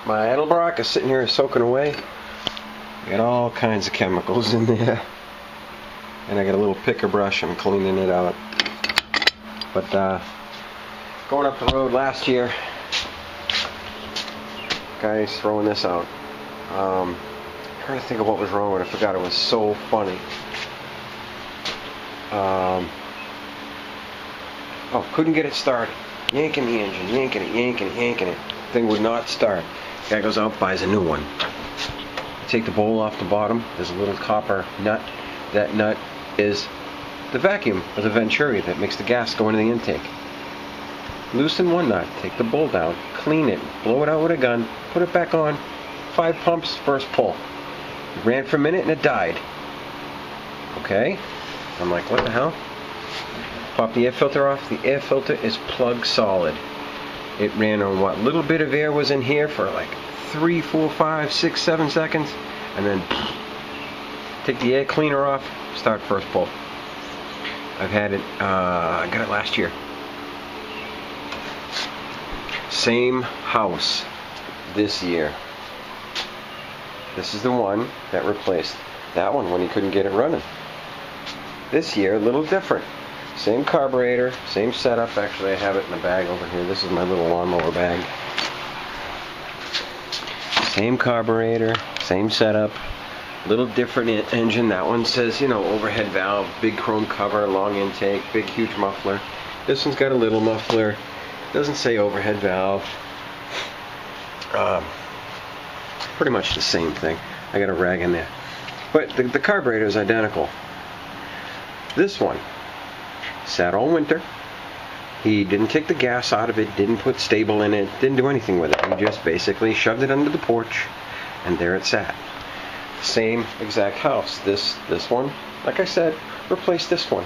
My Edelbrock is sitting here soaking away. I got all kinds of chemicals in there. And I got a little picker brush, I'm cleaning it out. But going up the road last year, guy's throwing this out. Trying to think of what was wrong with it. I forgot, it was so funny. Couldn't get it started. Yanking the engine, yanking it. Thing would not start. Guy goes out, buys a new one. Take the bowl off the bottom. There's a little copper nut. That nut is the vacuum of the Venturi that makes the gas go into the intake. Loosen one nut, take the bowl down, clean it, blow it out with a gun, put it back on. 5 pumps, first pull. It ran for a minute and it died. Okay? I'm like, what the hell? Pop the air filter off. The air filter is plug solid. It ran on what little bit of air was in here for like 3, 4, 5, 6, 7 seconds, and then take the air cleaner off, start first pull. I've had it, I got it last year. Same house this year. This is the one that replaced that one when he couldn't get it running. This year, a little different. Same carburetor, same setup. Actually, I have it in the bag over here. This is my little lawnmower bag. Same carburetor, same setup. Little different engine. That one says, overhead valve, big chrome cover, long intake, big huge muffler. This one's got a little muffler. Doesn't say overhead valve. Pretty much the same thing. I got a rag in there. But the carburetor is identical. This one sat all winter. He didn't take the gas out of it, didn't put stable in it, didn't do anything with it. He just basically shoved it under the porch, and there it sat. Same exact house. This one, like I said, replaced this one.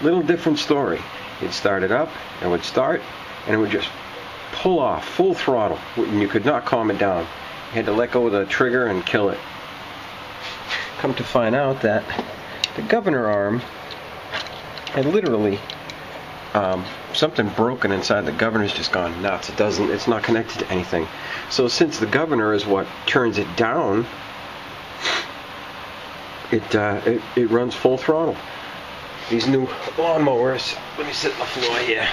Little different story. He'd start it up, it would start, and it would just pull off, full throttle, and you could not calm it down. You had to let go of the trigger and kill it. Come to find out that the governor arm had literally something broken inside. The governor's just gone nuts. It's not connected to anything. So since the governor is what turns it down, it runs full throttle. These new lawnmowers, let me sit on the floor here.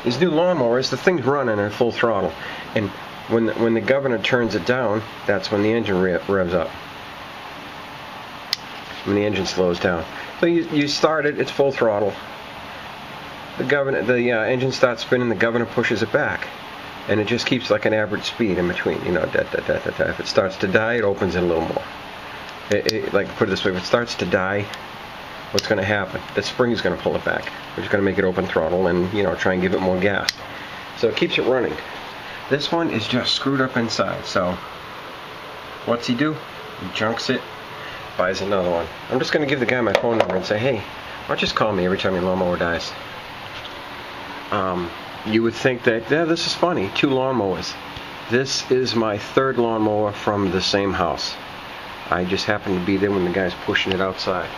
These new lawnmowers, the thing's running at full throttle, and when the governor turns it down, that's when the engine revs up. When the engine slows down. So you start it, it's full throttle. The engine starts spinning, the governor pushes it back. And it just keeps like an average speed in between, If it starts to die, it opens it a little more. Like, put it this way, if it starts to die, what's going to happen? The spring is going to pull it back. We're just going to make it open throttle and, try and give it more gas. So it keeps it running. This one is just screwed up inside, so what's he do? He junks it, buys another one. I'm just going to give the guy my phone number and say, hey, why don't you just call me every time your lawnmower dies? You would think that, yeah, this is funny, 2 lawnmowers. This is my 3rd lawnmower from the same house. I just happened to be there when the guy's pushing it outside.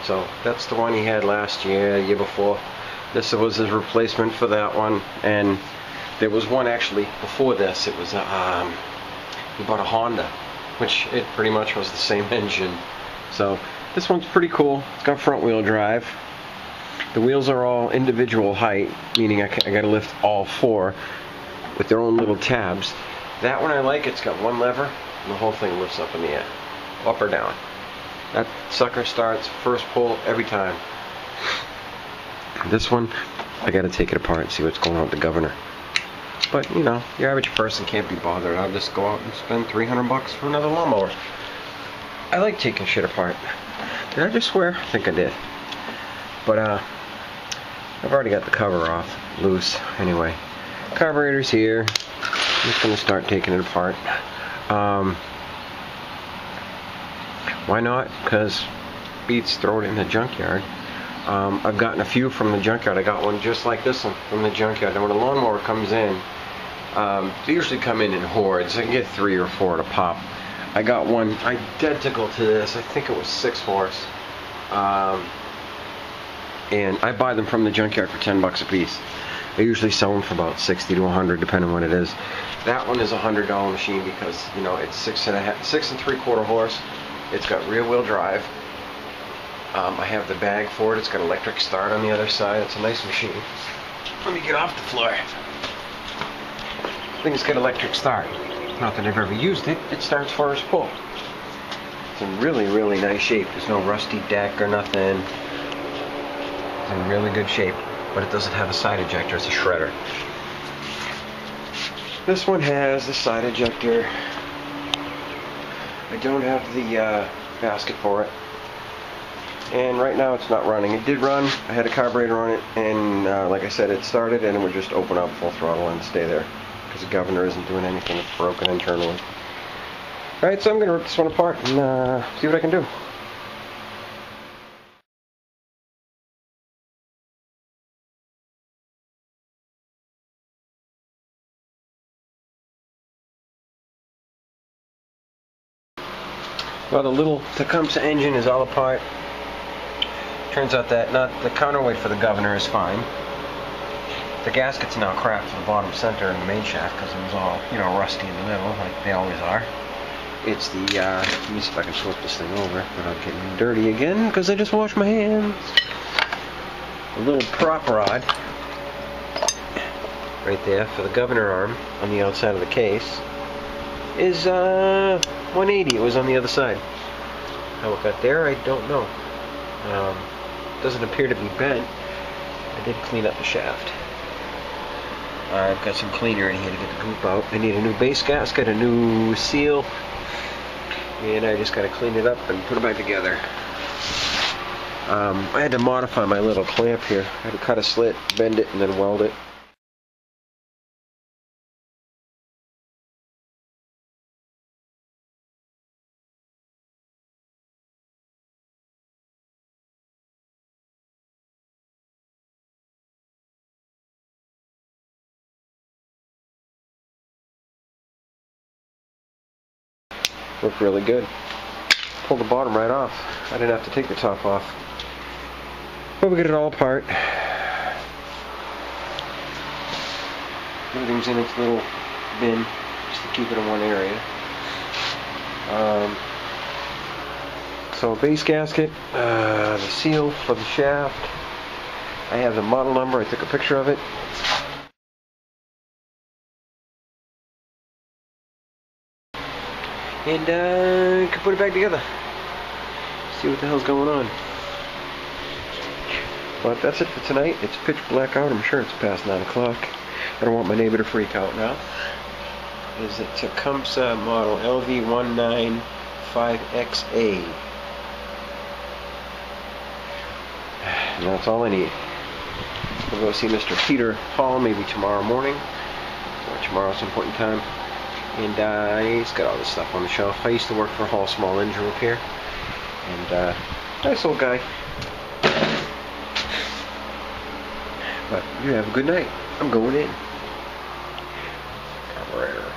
So that's the one he had last year, the year before. This was his replacement for that one, and there was one actually before this. It was he bought a Honda, which it pretty much was the same engine. So this one's pretty cool. It's got front wheel drive. The wheels are all individual height, meaning I got to lift all 4 with their own little tabs. That one I like. It's got one lever, and the whole thing lifts up in the air, up or down. That sucker starts first pull every time. This one, I got to take it apart and see what's going on with the governor. But your average person can't be bothered. I'll just go out and spend $300 for another lawnmower. I like taking shit apart. Did I just swear? I think I did. But I've already got the cover off, loose. Anyway, carburetor's here. I'm just gonna start taking it apart. Why not? Because beats throw it in the junkyard. I've gotten a few from the junkyard. I got one just like this one from the junkyard. And when a lawnmower comes in, they usually come in hordes. I can get 3 or 4 at a pop. I got one identical to this. I think it was 6 horse. And I buy them from the junkyard for $10 a piece. I usually sell them for about 60 to 100, depending on what it is. That one is a $100 machine because, you know, it's 6 3/4 horse. It's got rear wheel drive. I have the bag for it. It's got electric start on the other side. It's a nice machine. Let me get off the floor. I think it's got electric start. Not that I've ever used it. It starts first pull. It's in really, really nice shape. There's no rusty deck or nothing. It's in really good shape. But it doesn't have a side ejector. It's a shredder. This one has the side ejector. I don't have the basket for it. And right now it's not running. It did run. I had a carburetor on it, and like I said, it started and it would just open up full throttle and stay there because the governor isn't doing anything. It's broken internally. Alright, so I'm going to rip this one apart and see what I can do. Well, the little Tecumseh engine is all apart. Turns out that the counterweight for the governor is fine. The gasket's now cracked to the bottom center in the main shaft because it was all, you know, rusty in the middle, like they always are. It's the, let me see if I can flip this thing over without getting dirty again, because I just washed my hands. A little prop rod right there for the governor arm on the outside of the case is 180. It was on the other side. How it got there, I don't know. Doesn't appear to be bent. I did clean up the shaft. I've got some cleaner in here to get the goop out. I need a new base gasket, a new seal, and I just got to clean it up and put it back together. I had to modify my little clamp here. I had to cut a slit, bend it, and then weld it. Worked really good. Pulled the bottom right off. I didn't have to take the top off. But we get it all apart. Everything's in its little bin just to keep it in one area. So base gasket, the seal for the shaft. I have the model number. I took a picture of it. And can put it back together. See what the hell's going on. But that's it for tonight. It's pitch black out. I'm sure it's past 9 o'clock. I don't want my neighbor to freak out now. Is a Tecumseh model LV195XA. And that's all I need. We'll go see Mr. Peter Hall maybe tomorrow morning or tomorrow some point in time. And he's got all this stuff on the shelf. I used to work for Hall Small Engine Repair. And nice old guy. But you have a good night. I'm going in. Carburetor.